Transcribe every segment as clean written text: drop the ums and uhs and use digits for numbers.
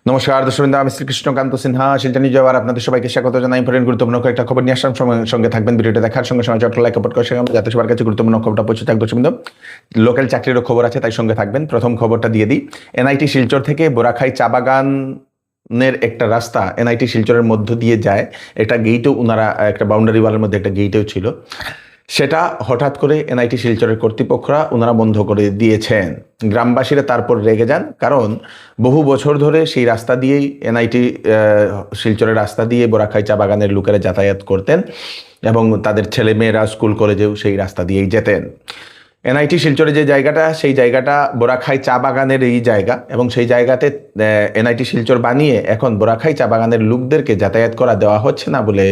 নমস্কার দর্শকবৃন্দ, আমি শ্রীকৃষ্ণকান্ত সিনহা শিলচর নিউজ আবার আপনাদের সবাইকে স্বাগত জানাই। ইম্পর্টেন্ট গুরুত্বপূর্ণ কয়েকটা খবর নিয়ে আসলাম, সঙ্গে থাকবেন। ভিডিওটা দেখার সঙ্গে সঙ্গে চট্ট লাইক আপলোড করার সঙ্গে যাতে সবার কাছে গুরুত্বপূর্ণ খবরটা পৌঁছে থাক। দর্শকবৃন্দ, লোকাল চাকরিরও খবর আছে, তাই সঙ্গে থাকবেন। প্রথম খবরটা দিয়ে দিই। এনআইটি শিলচর থেকে বোরাখাই চা বাগানের একটা রাস্তা এনআইটি শিলচরের মধ্য দিয়ে যায়। একটা গেটও ওনারা, একটা বাউন্ডারি ওয়ালের মধ্যে একটা গেটও ছিল, সেটা হঠাৎ করে এনআইটি শিলচরের কর্তৃপক্ষরা ওনারা বন্ধ করে দিয়েছেন। গ্রামবাসীরা তারপর রেগে যান, কারণ বহু বছর ধরে সেই রাস্তা দিয়েই এনআইটি শিলচরের রাস্তা দিয়ে বোরাখাই চা বাগানের লোকেরা যাতায়াত করতেন এবং তাদের ছেলে মেয়েরা স্কুল কলেজেও সেই রাস্তা দিয়েই যেতেন। এনআইটি শিলচরে যে জায়গাটা, সেই জায়গাটা বোরাখাই চা বাগানের এই জায়গা, এবং সেই জায়গাতে এনআইটি শিলচর বানিয়ে এখন বোরাখাই চা বাগানের লোকদেরকে যাতায়াত করা দেওয়া হচ্ছে না বলে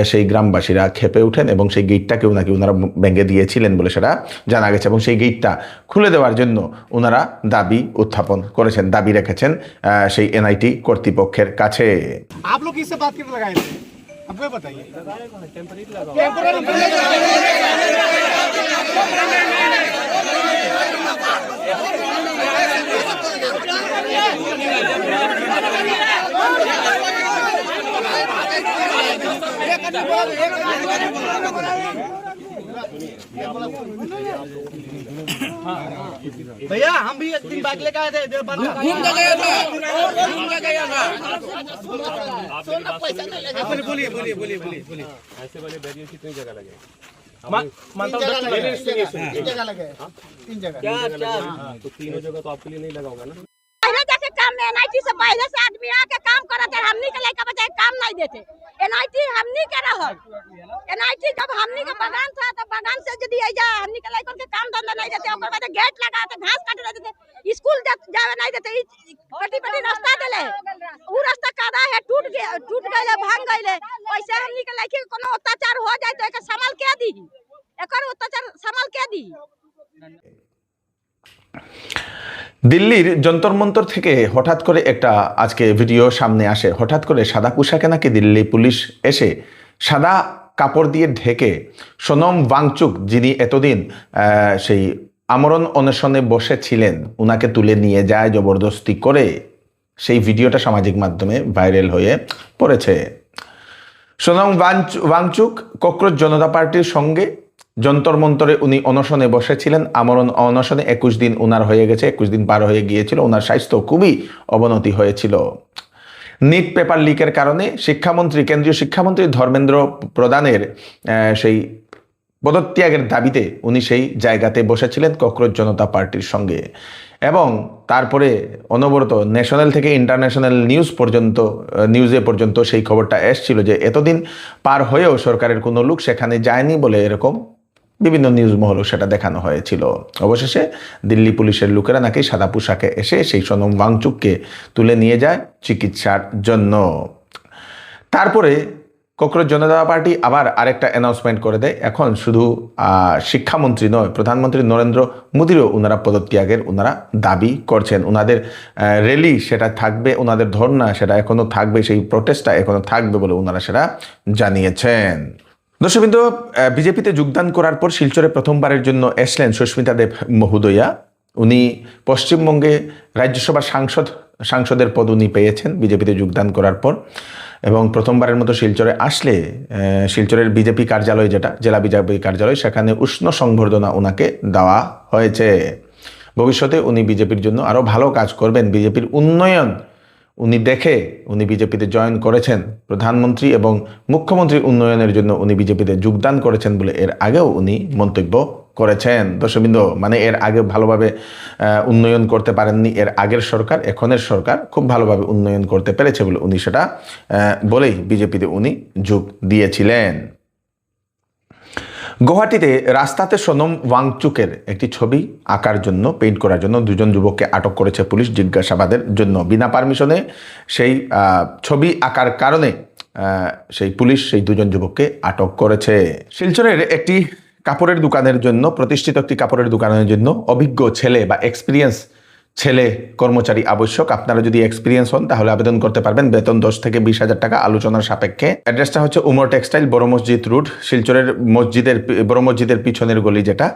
সেই গ্রামবাসীরা ক্ষেপে ওঠেন এবং সেই গেটটাকেও নাকি ওনারা ভেঙে দিয়েছিলেন বলে সেটা জানা গেছে, এবং সেই গেটটা খুলে দেওয়ার জন্য ওনারা দাবি উত্থাপন করেছেন, দাবি রেখেছেন সেই এনআইটি কর্তৃপক্ষের কাছে। आपको बताइए भैया हम भी एक दिन बाइक लेकर आए थे, घूम के गया था। बोलिए बोलिए बोलिए बोलिए बोलिए। ऐसे वाले बैरियर कितनी जगह लगे? तीन जगह लगे, तीन जगह। तो तीनों जगह तो आपके लिए नहीं लगा होगा ना? जैसे काम में एनआईटी से बाहर से आदमी आके काम करते, हमनी के लड़का बच्चे काम नहीं देते। एनआईटी हमनी के रहल, एनआईटी जब हमनी के बगान था तो बगान से यदि आई जा हमनी के लड़का के काम धंधा नहीं देते, ओकर बाद गेट लगाते, घास काटे देते, स्कूल जावे नहीं देते, पट्टी पट्टी रास्ता देले, वो रास्ता कादा है टूट गए भांग गए। वैसे हमनी के लड़की के कोनो अत्याचार हो जाए तो एकर संभाल के दी, एकर अत्याचार संभाल के दी। দিল্লির যন্তর মন্তর থেকে হঠাৎ করে একটা আজকে ভিডিও সামনে আসে। হঠাৎ করে সাদা পোশাকে নাকি দিল্লি পুলিশ এসে সাদা কাপড় দিয়ে ঢেকে সোনম ওয়াংচুক, যিনি এতদিন সেই আমরণ অনশনে বসেছিলেন, ওনাকে তুলে নিয়ে যায় জবরদস্তি করে। সেই ভিডিওটা সামাজিক মাধ্যমে ভাইরাল হয়ে পড়েছে। সোনম ওয়াংচুক ককরোচ জনতা পার্টির সঙ্গে যন্তর মন্তরে উনি অনশনে বসেছিলেন, আমরণ অনশনে 21 দিন ওনার হয়ে গেছে, 21 দিন পার হয়ে গিয়েছিল। ওনার স্বাস্থ্য খুবই অবনতি হয়েছিল। নিট পেপার লিকের কারণে কেন্দ্রীয় শিক্ষামন্ত্রী ধর্মেন্দ্র প্রধানের সেই পদত্যাগের দাবিতে উনি সেই জায়গাতে বসেছিলেন ককরোচ জনতা পার্টির সঙ্গে, এবং তারপরে অনবরত ন্যাশনাল থেকে ইন্টারন্যাশনাল নিউজে পর্যন্ত সেই খবরটা এসেছিল যে এতদিন পার হয়েও সরকারের কোনো লোক সেখানে যায়নি বলে এরকম বিভিন্ন নিউজ মহলও সেটা দেখানো হয়েছিল। অবশেষে দিল্লি পুলিশের লোকেরা নাকি সাদা পোশাকে এসে সেই সোনম ওয়াংচুককে তুলে নিয়ে যায় চিকিৎসার জন্য। তারপরে ককরোচ জনতা পার্টি আবার আরেকটা অ্যানাউন্সমেন্ট করে দেয়, এখন শুধু শিক্ষামন্ত্রী নয়, প্রধানমন্ত্রী নরেন্দ্র মোদীরও ওনারা পদত্যাগের ওনারা দাবি করছেন। ওনাদের র্যালি সেটা থাকবে, ওনাদের ধর্ণা সেটা এখনও থাকবে, সেই প্রটেস্টটা এখনও থাকবে বলে ওনারা সেটা জানিয়েছেন। দর্শকবৃন্দ, বিজেপিতে যোগদান করার পর শিলচরে প্রথমবারের জন্য এসলেন সুস্মিতা দেব মহোদয়া। উনি পশ্চিমবঙ্গে রাজ্যসভার সাংসদের পদ উনি পেয়েছেন বিজেপিতে যোগদান করার পর, এবং প্রথমবারের মতো শিলচরে আসলে শিলচরের বিজেপি কার্যালয়, যেটা জেলা বিজেপি কার্যালয়, সেখানে উষ্ণ সংবর্ধনা ওনাকে দেওয়া হয়েছে। ভবিষ্যতে উনি বিজেপির জন্য আরও ভালো কাজ করবেন, বিজেপির উন্নয়ন উনি দেখে উনি বিজেপিতে জয়েন করেছেন, প্রধানমন্ত্রী এবং মুখ্যমন্ত্রীর উন্নয়নের জন্য উনি বিজেপিতে যোগদান করেছেন বলে এর আগেও উনি মন্তব্য করেছেন। দর্শকবৃন্দ, মানে এর আগে ভালোভাবে উন্নয়ন করতে পারেননি এর আগের সরকার, এখনের সরকার খুব ভালোভাবে উন্নয়ন করতে পেরেছে বলে উনি সেটা বলেই বিজেপিতে উনি যোগ দিয়েছিলেন। গুয়াহাটিতে রাস্তাতে সোনম ওয়াংচুকের একটি ছবি আঁকার জন্য, পেইন্ট করার জন্য 2জন যুবককে আটক করেছে পুলিশ জিজ্ঞাসাবাদের জন্য। বিনা পারমিশনে সেই ছবি আঁকার কারণে সেই পুলিশ সেই 2জন যুবককে আটক করেছে। শিলচরের একটি কাপড়ের দোকানের জন্য, প্রতিষ্ঠিত একটি কাপড়ের দোকানের জন্য অভিজ্ঞ ছেলে বা এক্সপিরিয়েন্স ছেলে কর্মচারী আবশ্যক। আপনারা যদি এক্সপিরিয়েন্স হন তাহলে আবেদন করতে পারবেন, বেতন 10 থেকে 20,000 টাকা আলোচনার সাপেক্ষে। অ্যাড্রেসটা হচ্ছে উমর টেক্সটাইল, বড় মসজিদ রোড, শিলচরের বড় মসজিদের পিছনের গলি যেটা।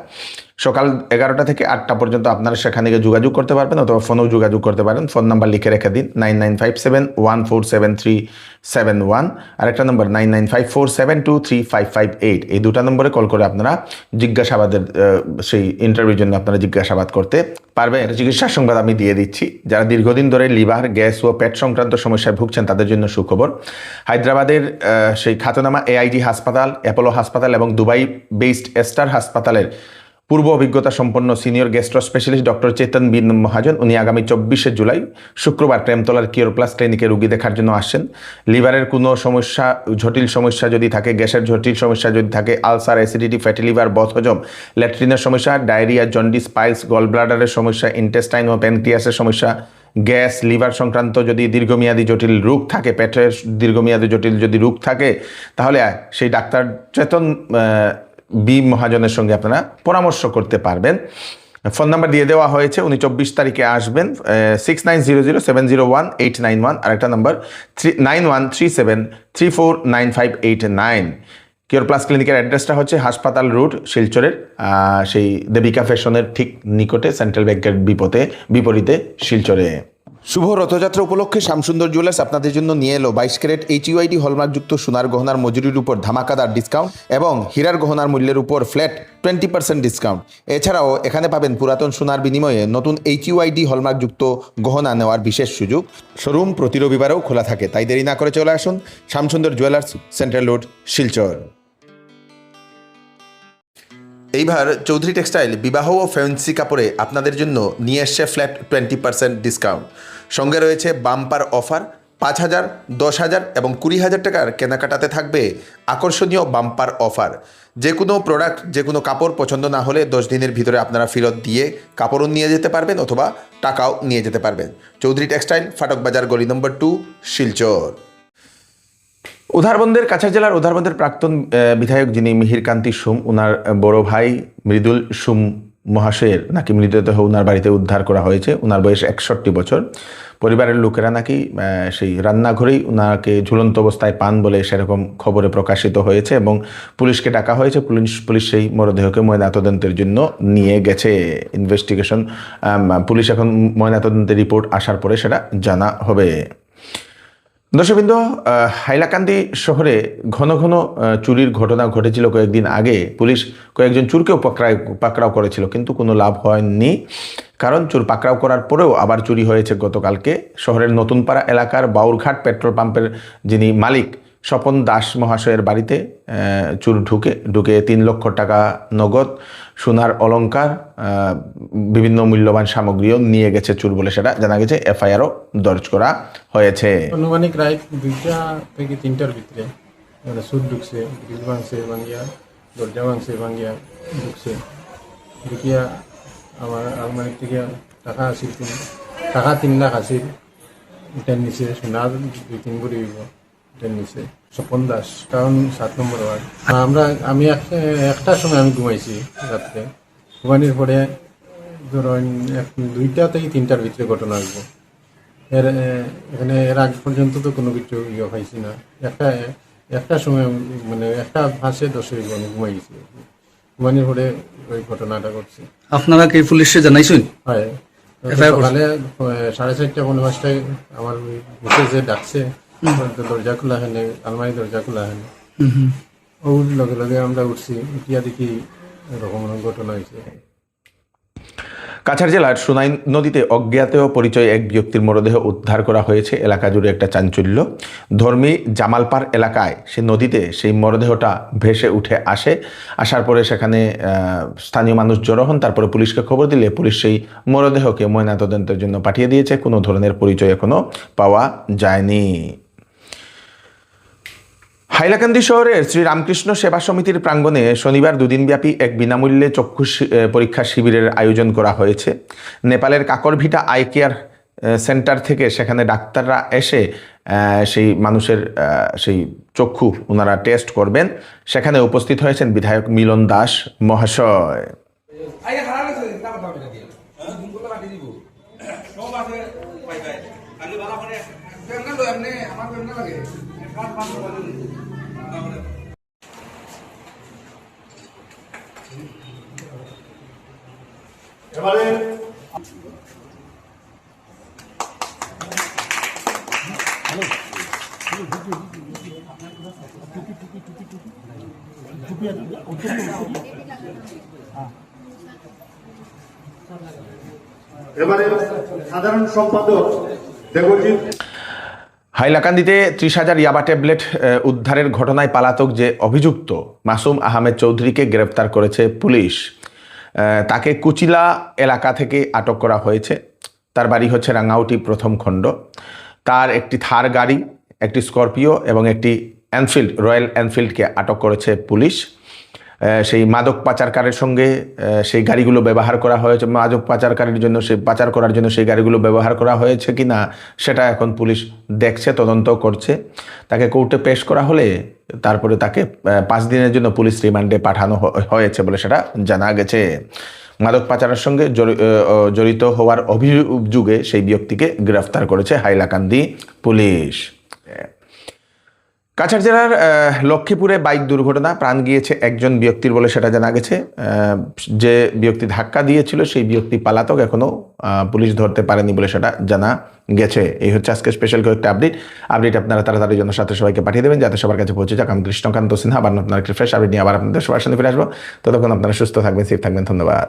সকাল 11টা থেকে 8টা পর্যন্ত আপনারা সেখানে গিয়ে যোগাযোগ করতে পারবেন অথবা ফোনেও যোগাযোগ করতে পারেন। ফোন নাম্বার লিখে রেখে দিন 9957147371, আরেকটা নম্বর 9954723558। এই দুটা নম্বরে কল করে আপনারা জিজ্ঞাসাবাদের সেই ইন্টারভিউর জন্য আপনারা জিজ্ঞাসাবাদ করতে পারবেন। চিকিৎসার সংবাদ আমি দিয়ে দিচ্ছি। যারা দীর্ঘদিন ধরে লিভার, গ্যাস ও পেট সংক্রান্ত সমস্যায় ভুগছেন তাদের জন্য সুখবর। হায়দ্রাবাদের সেই খ্যাতনামা AIG হাসপাতাল, অ্যাপোলো হাসপাতাল এবং দুবাই বেসড স্টার হাসপাতালের পূর্ব অভিজ্ঞতা সম্পন্ন সিনিয়র গ্যাস্ট্রো স্পেশালিস্ট ডক্টর চেতন বি মহাজন উনি আগামী 24শে জুলাই শুক্রবার প্রেমতলার কিওর প্লাস ক্লিনিকে রুগী দেখার জন্য আসছেন। লিভারের কোনো সমস্যা, জটিল সমস্যা যদি থাকে, গ্যাসের জটিল সমস্যা যদি থাকে, আলসার, অ্যাসিডিটি, ফ্যাটি লিভার, বদহজম, ল্যাট্রিনের সমস্যা, ডায়রিয়া, জন্ডিস, পাইলস, গল ব্লাডারের সমস্যা, ইন্টেস্টাইন ও প্যানক্রিয়াসের সমস্যা, গ্যাস, লিভার সংক্রান্ত যদি দীর্ঘমেয়াদী জটিল রোগ থাকে, পেটের দীর্ঘমেয়াদী জটিল যদি রোগ থাকে, তাহলে সেই ডাক্তার চেতন বি মহাজনের সঙ্গে আপনারা পরামর্শ করতে পারবেন। ফোন নাম্বার দিয়ে দেওয়া হয়েছে, উনি 24 তারিখে আসবেন। 6900701891, আরেকটা নাম্বার 9137349589। কিওর প্লাস ক্লিনিকের অ্যাড্রেসটা হচ্ছে হাসপাতাল রোড, শিলচরের সেই দেবিকা ফ্যাশনের ঠিক নিকটে, সেন্ট্রাল ব্যাংকের বিপরীতে শিলচরে। শুভ রথযাত্রা উপলক্ষে শ্যামসুন্দর জুয়েলার্স আপনাদের জন্য নিয়ে এলো 22 ক্যারেট HUID হলমার্কযুক্ত সোনার গহনার মজুরির উপর ধামাকাদার ডিসকাউন্ট এবং হীরার গহনার মূল্যের উপর ফ্ল্যাট 20% ডিসকাউন্ট। এছাড়াও এখানে পাবেন পুরাতন সোনার বিনিময়ে নতুন HUID হলমার্কযুক্ত গহনা নেওয়ার বিশেষ সুযোগ। শোরুম প্রতি রবিবারেও খোলা থাকে, তাই দেরি না করে চলে আসুন Shyamsundar jewellers, central road, Silchar. এইবার চৌধুরী টেক্সটাইল বিবাহ ও ফ্যান্সি কাপড়ে আপনাদের জন্য নিয়ে এসছে ফ্ল্যাট 20% ডিসকাউন্ট। সঙ্গে রয়েছে বাম্পার অফার। 5,000, 10,000 এবং 20,000 টাকার কেনাকাটাতে থাকবে আকর্ষণীয় বাম্পার অফার। যে কোনো প্রোডাক্ট, যে কোনো কাপড় পছন্দ না হলে 10 দিনের ভিতরে আপনারা ফেরত দিয়ে কাপড়ও নিয়ে যেতে পারবেন অথবা টাকাও নিয়ে যেতে পারবেন। চৌধুরী টেক্সটাইল, ফাটক বাজার, গলি নম্বর 2, শিলচর। উধারবন্দের, কাছাড় জেলার উধারবন্দের প্রাক্তন বিধায়ক যিনি মিহিরকান্তি সুম, ওনার বড় ভাই মৃদুল সুম মহাশয়ের নাকি মৃতদেহ ওনার বাড়িতে উদ্ধার করা হয়েছে। ওনার বয়স 61 বছর। পরিবারের লোকেরা নাকি সেই রান্নাঘরেই ওনাকে ঝুলন্ত অবস্থায় পান বলে সেরকম খবরে প্রকাশিত হয়েছে এবং পুলিশকে ডাকা হয়েছে। পুলিশ সেই মরদেহকে ময়নাতদন্তের জন্য নিয়ে গেছে। ইনভেস্টিগেশন, পুলিশ এখন ময়নাতদন্তের রিপোর্ট আসার পরে সেটা জানা হবে। দর্শকবৃন্দ, হাইলাকান্দি শহরে ঘন ঘন চুরির ঘটনা ঘটেছিল কয়েকদিন আগে। পুলিশ কয়েকজন চোরকেও পাকড়াও করেছিল, কিন্তু কোনো লাভ হয়নি। কারণ চোর পাকড়াও করার পরেও আবার চুরি হয়েছে গতকালকে। শহরের নতুনপাড়া এলাকার বাউরঘাট পেট্রোল পাম্পের যিনি মালিক স্বপন দাস মহাশয়ের বাড়িতে চোর ঢুকে 3 লক্ষ টাকা নগদ, সোনার অলংকার, বিভিন্ন মূল্যবান সামগ্রীও নিয়ে গেছে চোর বলে সেটা জানা গেছে। FIR-ও দর্জ করা হয়েছে। আনুমানিক রাত 2টা থেকে 3টার ভিতরে চোর ঢুকছে, গ্রিল ভাঙিয়া, দরজা ভাঙিয়া ঢুকছে। ঢুকিয়া আমার আলমারি থেকে টাকা 3 লাখ আছিল, এটা নিচে সোনার 2-3 ভরি এটা নিচে। স্বপন দাস, টাউন 7 নম্বর ওয়ার্ড। আমি একটা সময় আমি ঘুমাইছি রাত্রে। ঘুমানির পরে ধরুন 2টা থেকে 3টার ভিতরে ঘটনা আসবো। এখানে এর আগ পর্যন্ত তো কোনো কিছু পাইছি না। একটা সময় মানে 1:05-10 আমি ঘুমাই গেছি। ঘুমানির পরে ওই ঘটনাটা ঘটছে। আপনারা কি পুলিশে জানাইছেন? হয়, সকালে 4:30-5টায় আমার বুঝে যে ডাকছে, দরজা খোলা হয়নি, আলমারি দরজা খোলা হয়নি। ওর লগে লগে আমরা উঠছি, উঠিয়া দেখি এরকম ঘটনা হয়েছে। কাছাড় জেলার সুনাই নদীতে অজ্ঞাত পরিচয় এক ব্যক্তির মরদেহ উদ্ধার করা হয়েছে। এলাকা জুড়ে একটা চাঞ্চল্য। ধর্মী জামালপাড় এলাকায় সেই নদীতে সেই মরদেহটা ভেসে উঠে আসার পরে সেখানে স্থানীয় মানুষ জড়ো হন। তারপরে পুলিশকে খবর দিলে পুলিশ সেই মরদেহকে ময়নাতদন্তের জন্য পাঠিয়ে দিয়েছে। কোনো ধরনের পরিচয় এখনো পাওয়া যায়নি। হাইলাকান্দি শহরের শ্রী রামকৃষ্ণ সেবা সমিতির প্রাঙ্গণে শনিবার 2 দিনব্যাপী এক বিনামূল্যে চক্ষু পরীক্ষা শিবিরের আয়োজন করা হয়েছে। নেপালের কাকরভিটা আই কেয়ার সেন্টার থেকে সেখানে ডাক্তাররা এসে সেই মানুষের সেই চক্ষু ওনারা টেস্ট করবেন। সেখানে উপস্থিত হয়েছেন বিধায়ক মিলন দাস মহাশয়। এবারে সাধারণ সম্পাদক দেবজিৎ হাইলাকান্দিতে 30,000 ইয়াবা ট্যাবলেট উদ্ধারের ঘটনায় পালাতক যে অভিযুক্ত মাসুম আহমেদ চৌধুরীকে গ্রেপ্তার করেছে পুলিশ। তাকে কুচিলা এলাকা থেকে আটক করা হয়েছে। তার বাড়ি হচ্ছে রাঙ্গাউটি প্রথম খণ্ড। তার একটি থার গাড়ি, একটি স্করপিও এবং একটি রয়্যাল এনফিল্ডকে আটক করেছে পুলিশ। সেই মাদক পাচারকারের সঙ্গে সেই গাড়িগুলো ব্যবহার করা হয়েছে, মাদক পাচারকারের জন্য পাচার করার জন্য সেই গাড়িগুলো ব্যবহার করা হয়েছে কি না সেটা এখন পুলিশ দেখছে, তদন্ত করছে। তাকে কোর্টে পেশ করা হলে তারপরে তাকে 5 দিনের জন্য পুলিশ রিমান্ডে পাঠানো হয়েছে বলে সেটা জানা গেছে। মাদক পাচারের সঙ্গে জড়িত হওয়ার অভিযোগে সেই ব্যক্তিকে গ্রেফতার করেছে হাইলাকান্দি পুলিশ। কাছাড় জেলার লক্ষ্মীপুরে বাইক দুর্ঘটনা, প্রাণ গিয়েছে একজন ব্যক্তির বলে সেটা জানা গেছে। যে ব্যক্তি ধাক্কা দিয়েছিল সেই ব্যক্তি পালাতক, এখনও পুলিশ ধরতে পারেনি বলে সেটা জানা গেছে। এই হচ্ছে আজকে স্পেশাল কয়েকটা আপডেট আপনারা তাড়াতাড়ি জন্য সাথে সবাইকে পাঠিয়ে দেবেন যাতে সবার কাছে পৌঁছে যাক। আমি কৃষ্ণকান্ত সিনহা আবার আপনার একটি ফ্রেশ আপডেট নিয়ে আবার আপনাদের সবার সামনে ফিরে আসবো। ততক্ষণ আপনারা সুস্থ থাকবেন, সেফ থাকবেন। ধন্যবাদ।